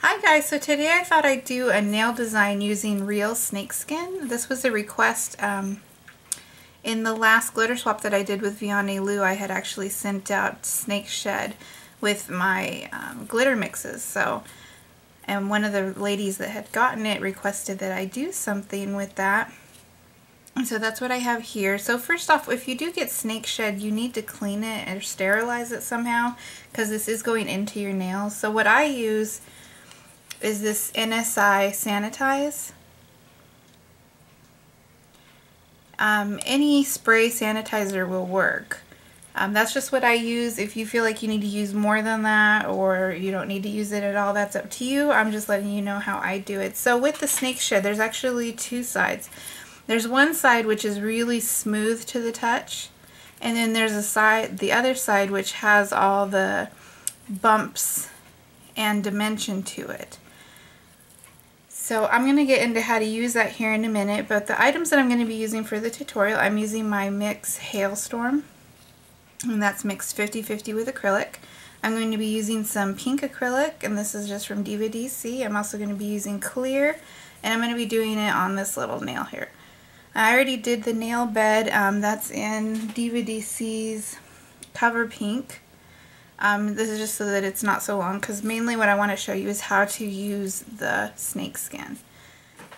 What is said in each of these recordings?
Hi guys, so today I thought I'd do a nail design using real snakeskin. This was a request in the last glitter swap that I did with Vianney Lou. I had actually sent out snake shed with my glitter mixes. And one of the ladies that had gotten it requested that I do something with that. And so that's what I have here. So first off, if you do get snake shed, you need to clean it or sterilize it somehow because this is going into your nails. So what I use is this NSI Sanitize. Any spray sanitizer will work. That's just what I use. If you feel like you need to use more than that or you don't need to use it at all, that's up to you. I'm just letting you know how I do it. So with the snake shed, there's actually two sides. There's one side which is really smooth to the touch, and then there's the other side which has all the bumps and dimension to it. So I'm going to get into how to use that here in a minute, but the items that I'm going to be using for the tutorial, I'm using my mix Hailstorm, and that's mixed 50-50 with acrylic. I'm going to be using some pink acrylic, and this is just from DVD-C. I'm also going to be using clear, and I'm going to be doing it on this little nail here. I already did the nail bed. That's in DVD-C's Cover Pink. This is just so that it's not so long, because mainly what I want to show you is how to use the snake skin.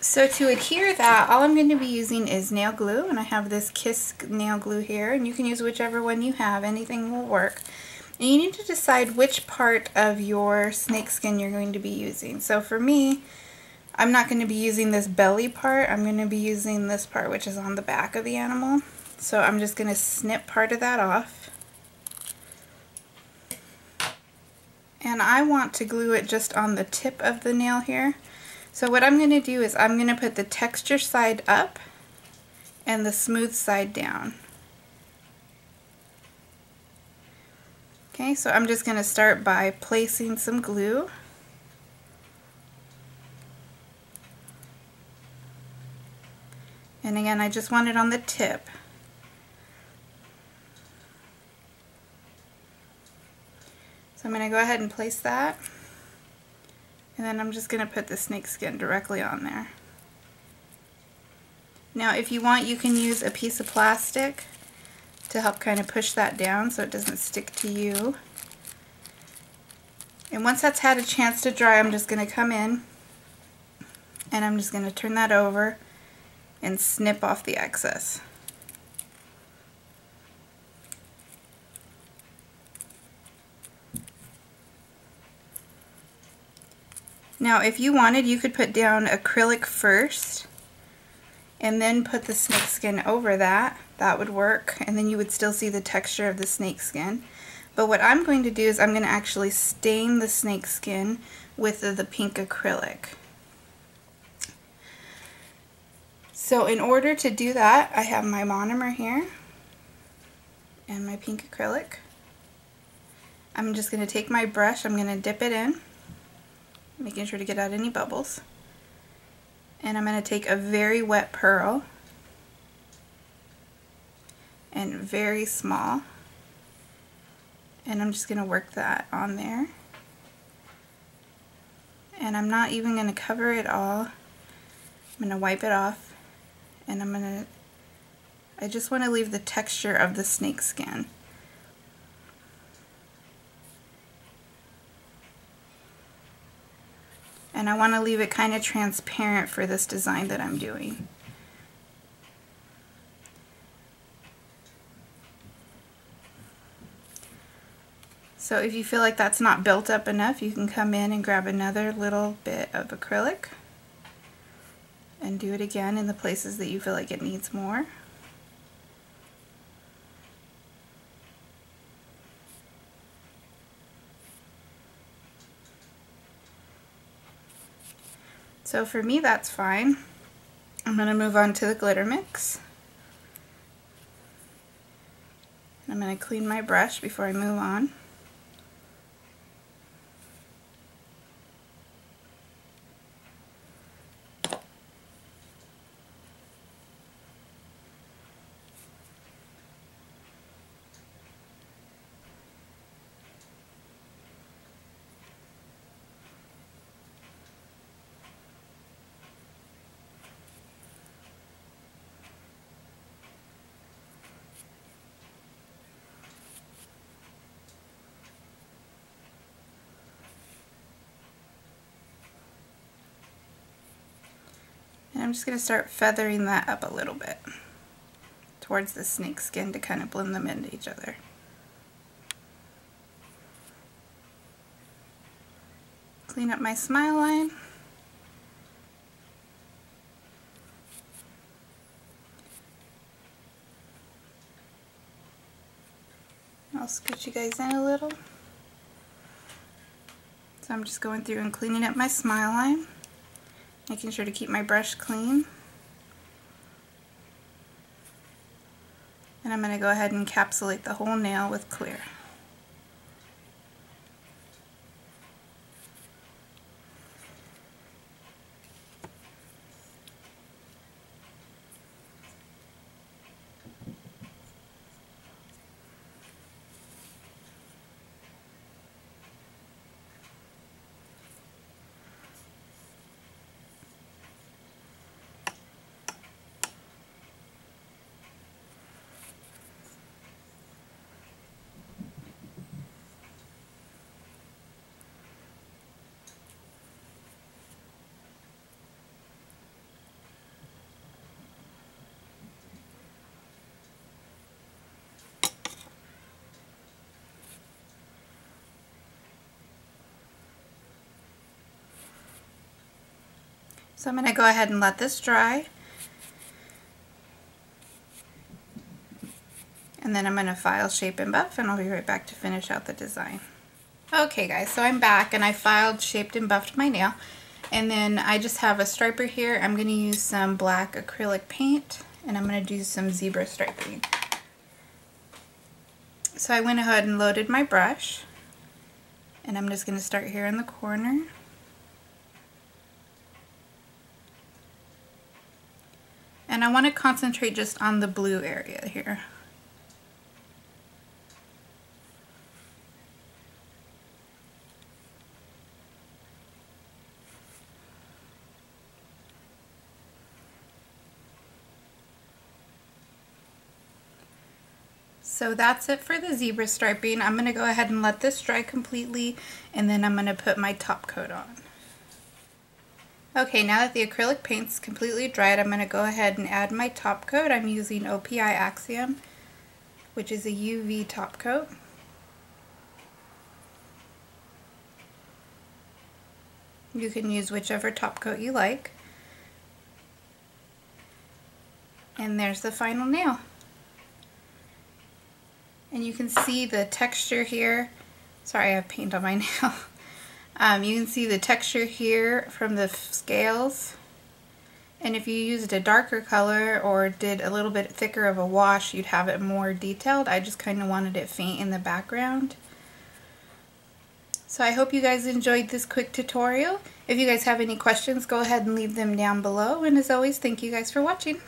So to adhere that, all I'm going to be using is nail glue, and I have this Kiss nail glue here, and you can use whichever one you have. Anything will work. And you need to decide which part of your snake skin you're going to be using. So for me, I'm not going to be using this belly part. I'm going to be using this part, which is on the back of the animal. So I'm just going to snip part of that off. And I want to glue it just on the tip of the nail here. So what I'm going to do is I'm going to put the texture side up and the smooth side down. Okay, so I'm just going to start by placing some glue. And again, I just want it on the tip. So I'm going to go ahead and place that, and then I'm just going to put the snake skin directly on there. Now if you want, you can use a piece of plastic to help kind of push that down so it doesn't stick to you. And once that's had a chance to dry, I'm just going to come in and I'm just going to turn that over and snip off the excess. Now if you wanted, you could put down acrylic first and then put the snake skin over that. That would work, and then you would still see the texture of the snake skin. But what I'm going to do is I'm going to actually stain the snake skin with the pink acrylic. So in order to do that, I have my monomer here and my pink acrylic. I'm just going to take my brush, I'm going to dip it in, making sure to get out any bubbles. And I'm going to take a very wet pearl and very small, and I'm just going to work that on there. And I'm not even going to cover it all. I'm going to wipe it off, and I just want to leave the texture of the snake skin. And I want to leave it kind of transparent for this design that I'm doing. So if you feel like that's not built up enough, you can come in and grab another little bit of acrylic and do it again in the places that you feel like it needs more. So for me, that's fine. I'm going to move on to the glitter mix. I'm going to clean my brush before I move on. I'm just going to start feathering that up a little bit towards the snake skin to kind of blend them into each other. Clean up my smile line. I'll scooch you guys in a little. So I'm just going through and cleaning up my smile line, making sure to keep my brush clean. And I'm going to go ahead and encapsulate the whole nail with clear. So I'm going to go ahead and let this dry. And then I'm going to file, shape, and buff, and I'll be right back to finish out the design. Okay guys, so I'm back and I filed, shaped, and buffed my nail. And then I just have a striper here. I'm going to use some black acrylic paint and I'm going to do some zebra striping. So I went ahead and loaded my brush. And I'm just going to start here in the corner. And I want to concentrate just on the blue area here. So that's it for the zebra striping. I'm going to go ahead and let this dry completely, and then I'm going to put my top coat on. Okay, now that the acrylic paint's completely dried, I'm going to go ahead and add my top coat. I'm using OPI Axiom, which is a UV top coat. You can use whichever top coat you like. And there's the final nail. And you can see the texture here. Sorry, I have paint on my nail. You can see the texture here from the scales. And if you used a darker color or did a little bit thicker of a wash, you'd have it more detailed. I just kind of wanted it faint in the background. So I hope you guys enjoyed this quick tutorial. If you guys have any questions, go ahead and leave them down below. And as always, thank you guys for watching.